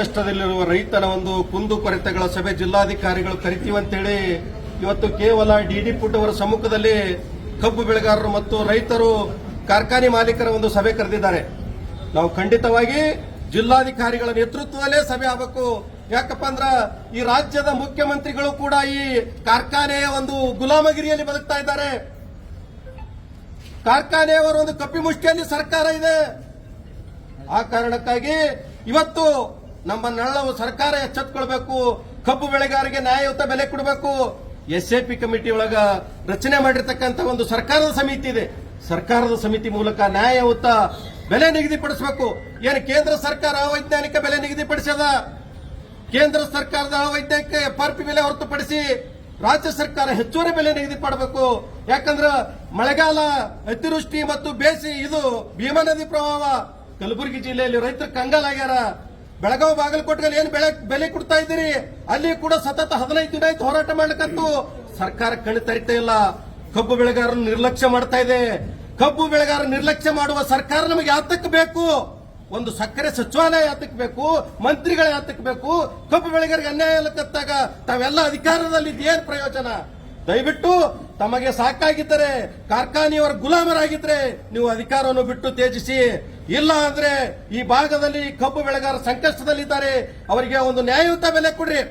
ಸಂಕಷ್ಟದಲ್ಲಿರುವ ರೈತನ ಒಂದು ಕುಂದುಕೊರತೆಗಳ ಸಭೆ ಜಿಲ್ಲಾಧಿಕಾರಿಗಳು ಕರಿತೀವಂತೇಳಿ ಇವತ್ತು ಕೇವಲ ಡಿಡಿ ಪುಟ್ ಅವರ ಸಮ್ಮುಖದಲ್ಲಿ ಕಬ್ಬು ಬೆಳೆಗಾರರು ಮತ್ತು ರೈತರು ಕಾರ್ಖಾನೆ ಮಾಲೀಕರ ಒಂದು ಸಭೆ ಕರೆದಿದ್ದಾರೆ. ನಾವು ಖಂಡಿತವಾಗಿ ಜಿಲ್ಲಾಧಿಕಾರಿಗಳ ನೇತೃತ್ವದಲ್ಲೇ ಸಭೆ ಆಗಬೇಕು. ಯಾಕಪ್ಪ ಅಂದ್ರ ಈ ರಾಜ್ಯದ ಮುಖ್ಯಮಂತ್ರಿಗಳು ಕೂಡ ಈ ಕಾರ್ಖಾನೆಯ ಒಂದು ಗುಲಾಮಗಿರಿಯಲ್ಲಿ ಬದುಕ್ತಾ ಇದ್ದಾರೆ. ಕಾರ್ಖಾನೆಯವರ ಒಂದು ಕಪಿಮುಷ್ಟಿಯಲ್ಲಿ ಸರ್ಕಾರ ಇದೆ. ಆ ಕಾರಣಕ್ಕಾಗಿ ಇವತ್ತು ನಮ್ಮ ನಳ್ಳವು ಸರ್ಕಾರ ಎಚ್ಚೆತ್ತುಕೊಳ್ಬೇಕು. ಕಬ್ಬು ಬೆಳೆಗಾರರಿಗೆ ನ್ಯಾಯಯುತ ಬೆಲೆ ಕೊಡಬೇಕು. ಎಸ್ಎಪಿ ಕಮಿಟಿ ಒಳಗ ರಚನೆ ಮಾಡಿರ್ತಕ್ಕಂಥ ಒಂದು ಸರ್ಕಾರದ ಸಮಿತಿ ಇದೆ. ಸರ್ಕಾರದ ಸಮಿತಿ ಮೂಲಕ ನ್ಯಾಯಯುತ ಬೆಲೆ ನಿಗದಿಪಡಿಸಬೇಕು. ಏನು ಕೇಂದ್ರ ಸರ್ಕಾರ ಅವೈಜ್ಞಾನಿಕ ಬೆಲೆ ನಿಗದಿಪಡಿಸದ? ಕೇಂದ್ರ ಸರ್ಕಾರದ ಅವೈಜ್ಞಾನಿಕ ಎಫ್ಆರ್ಪಿ ಬೆಲೆ ಹೊರತುಪಡಿಸಿ ರಾಜ್ಯ ಸರ್ಕಾರ ಹೆಚ್ಚುವರಿ ಬೆಲೆ ನಿಗದಿ ಮಾಡಬೇಕು. ಯಾಕಂದ್ರೆ ಮಳೆಗಾಲ, ಅತಿವೃಷ್ಟಿ ಮತ್ತು ಬೇಸಿ, ಇದು ಭೀಮಾ ನದಿ ಪ್ರವಾಹ ಕಲಬುರಗಿ ಜಿಲ್ಲೆಯಲ್ಲಿ ರೈತರು ಕಂಗಾಲಾಗ್ಯಾರ. ಬೆಳಗಾವಿ, ಬಾಗಲಕೋಟೆಯಲ್ಲಿ ಏನು ಬೆಲೆ ಕೊಡ್ತಾ ಇದ್ದೀರಿ, ಅಲ್ಲಿ ಕೂಡ ಸತತ 15 ದಿನ ಆಯ್ತು ಹೋರಾಟ ಮಾಡ್ಲಿಕ್ಕಂತೂ ಸರ್ಕಾರ ಕಣ್ಣು ತರಿತಾ ಇಲ್ಲ. ಕಬ್ಬು ಬೆಳೆಗಾರರನ್ನು ನಿರ್ಲಕ್ಷ್ಯ ಮಾಡ್ತಾ ಇದೆ. ಕಬ್ಬು ಬೆಳೆಗಾರ ನಿರ್ಲಕ್ಷ್ಯ ಮಾಡುವ ಸರ್ಕಾರ ನಮಗೆ ಯಾತಕ್ಕೆ ಬೇಕು? ಒಂದು ಸಕ್ಕರೆ ಸಚಿವಾಲಯ ಯಾತಕ್ಕೆ ಬೇಕು? ಮಂತ್ರಿಗಳ ಯಾತಕ್ಕೆ ಬೇಕು? ಕಬ್ಬು ಬೆಳೆಗಾರರಿಗೆ ಅನ್ಯಾಯ ಆಗತ್ತಾಗ ತಾವೆಲ್ಲ ಅಧಿಕಾರದಲ್ಲಿ ಏನ್ ಪ್ರಯೋಜನ? ದಯವಿಟ್ಟು ತಮಗೆ ಸಾಕಾಗಿದ್ದರೆ, ಕಾರ್ಖಾನೆಯವರ ಗುಲಾಮರಾಗಿದ್ರೆ ನೀವು ಅಧಿಕಾರವನ್ನು ಬಿಟ್ಟು ತ್ಯಜಿಸಿ. ಇಲ್ಲ ಅಂದ್ರೆ ಈ ಭಾಗದಲ್ಲಿ ಕಬ್ಬು ಬೆಳೆಗಾರ ಸಂಕಷ್ಟದಲ್ಲಿದ್ದಾರೆ, ಅವರಿಗೆ ಒಂದು ನ್ಯಾಯಯುತ ಬೆಲೆ ಕೊಡ್ರಿ.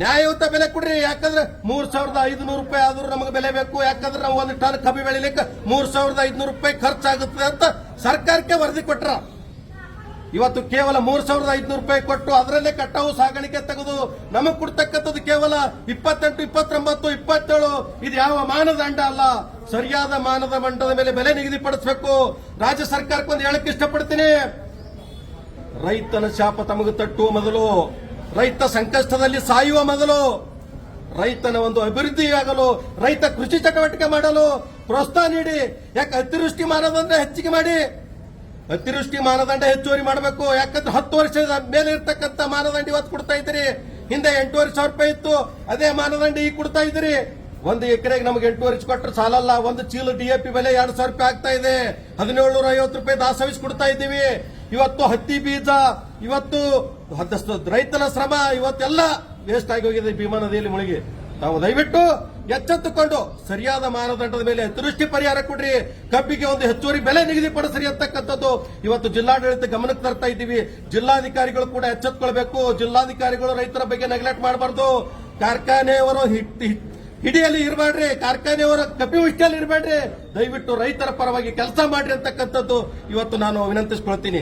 ನ್ಯಾಯಯುತ ಬೆಲೆ ಕೊಡ್ರಿ. ಯಾಕಂದ್ರೆ 3,500 ರೂಪಾಯಿ ಆದ್ರೂ ನಮಗೆ ಬೆಲೆ ಬೇಕು. ಯಾಕಂದ್ರೆ ನಾವು ಒಂದು ಟನ್ ಕಬ್ಬು ಬೆಳಿಲಿಕ್ಕೆ 3,500 ರೂಪಾಯಿ ಖರ್ಚಾಗುತ್ತೆ ಅಂತ ಸರ್ಕಾರಕ್ಕೆ ವರದಿ ಕೊಟ್ರ. ಇವತ್ತು ಕೇವಲ 3,500 ರೂಪಾಯಿ ಕೊಟ್ಟು ಅದರಲ್ಲೇ ಕಟಾವು ಸಾಗಾಣಿಕೆ ತೆಗೆದು ನಮಗೆ ಕೊಡ್ತಕ್ಕಂಥದ್ದು ಕೇವಲ 28, 29, 27. ಇದು ಯಾವ ಮಾನದಂಡ ಅಲ್ಲ. ಸರಿಯಾದ ಮಾನದಂಡದ ಮೇಲೆ ಬೆಲೆ ನಿಗದಿಪಡಿಸಬೇಕು. ರಾಜ್ಯ ಸರ್ಕಾರಕ್ಕೊಂದು ಹೇಳಕ್ಕೆ ಇಷ್ಟಪಡ್ತೀನಿ, ರೈತನ ಶಾಪ ತಮಗೆ ತಟ್ಟುವ ಮೊದಲು, ರೈತ ಸಂಕಷ್ಟದಲ್ಲಿ ಸಾಯುವ ಮೊದಲು, ರೈತನ ಒಂದು ಅಭಿವೃದ್ಧಿಯಾಗಲು, ರೈತ ಕೃಷಿ ಚಟುವಟಿಕೆ ಮಾಡಲು ಪ್ರೋತ್ಸಾಹ ನೀಡಿ. ಯಾಕೆ ಅತಿವೃಷ್ಟಿ ಮಾನದಂಡ ಹೆಚ್ಚಿಗೆ ಮಾಡಿ, ಅತಿವೃಷ್ಟಿ ಮಾನದಂಡ ಹೆಚ್ಚುವರಿ ಮಾಡಬೇಕು. ಯಾಕಂದ್ರೆ 10 ವರ್ಷದ ಮೇಲೆ ಇರ್ತಕ್ಕಂಥ ಮಾನದಂಡ ಇವತ್ತು ಕೊಡ್ತಾ ಇದ್ದೀರಿ. ಹಿಂದೆ 8,500 ರೂಪಾಯಿ ಇತ್ತು, ಅದೇ ಮಾನದಂಡ ಈಗ ಕೊಡ್ತಾ ಇದ್ದೀರಿ. 1 ಎಕರೆಗೆ ನಮಗೆ 8,500 ಕೊಟ್ಟರೆ ಸಾಲಲ್ಲ. 1 ಚೀಲ ಡಿಎಪಿ ಬೆಲೆ 2,000 ರೂಪಾಯಿ ಆಗ್ತಾ ಇದೆ. 1,750 ರೂಪಾಯಿ ದಾಸವಿಸ್ ಕೊಡ್ತಾ ಇದ್ದೀವಿ. ಇವತ್ತು ಹತ್ತಿ ಬೀಜ, ಇವತ್ತು ರೈತನ ಶ್ರಮ ಇವತ್ತೆಲ್ಲ ವೇಸ್ಟ್ ಆಗಿ ಹೋಗಿದೆ ಭೀಮಾ ನದಿಯಲ್ಲಿ ಮುಳುಗಿ. ತಾವು ದಯವಿಟ್ಟು ಎಚ್ಚೆತ್ತುಕೊಂಡು ಸರಿಯಾದ ಮಾನದಂಡದ ಮೇಲೆ ಅತಿವೃಷ್ಟಿ ಪರಿಹಾರ ಕೊಡ್ರಿ. ಕಬ್ಬಿಗೆ ಒಂದು ಹೆಚ್ಚುವರಿ ಬೆಲೆ ನಿಗದಿಪಡಿಸ್ರಿ ಅಂತಕ್ಕಂಥದ್ದು ಇವತ್ತು ಜಿಲ್ಲಾಡಳಿತ ಗಮನಕ್ಕೆ ತರ್ತಾ ಇದ್ದೀವಿ. ಜಿಲ್ಲಾಧಿಕಾರಿಗಳು ಕೂಡ ಎಚ್ಚೆತ್ತುಕೊಳ್ಬೇಕು. ಜಿಲ್ಲಾಧಿಕಾರಿಗಳು ರೈತರ ಬಗ್ಗೆ ನೆಗ್ಲೆಕ್ಟ್ ಮಾಡಬಾರ್ದು. ಕಾರ್ಖಾನೆಯವರು ಹಿಡಿಯಲ್ಲಿ ಇರಬೇಡ್ರಿ, ಕಾರ್ಖಾನೆಯವರ ಕಪಿಮುಷ್ಟಿಯಲ್ಲಿ ಇರಬೇಡ್ರಿ. ದಯವಿಟ್ಟು ರೈತರ ಪರವಾಗಿ ಕೆಲಸ ಮಾಡ್ರಿ ಅಂತಕ್ಕಂಥದ್ದು ಇವತ್ತು ನಾನು ವಿನಂತಿಸಿಕೊಳ್ತೀನಿ.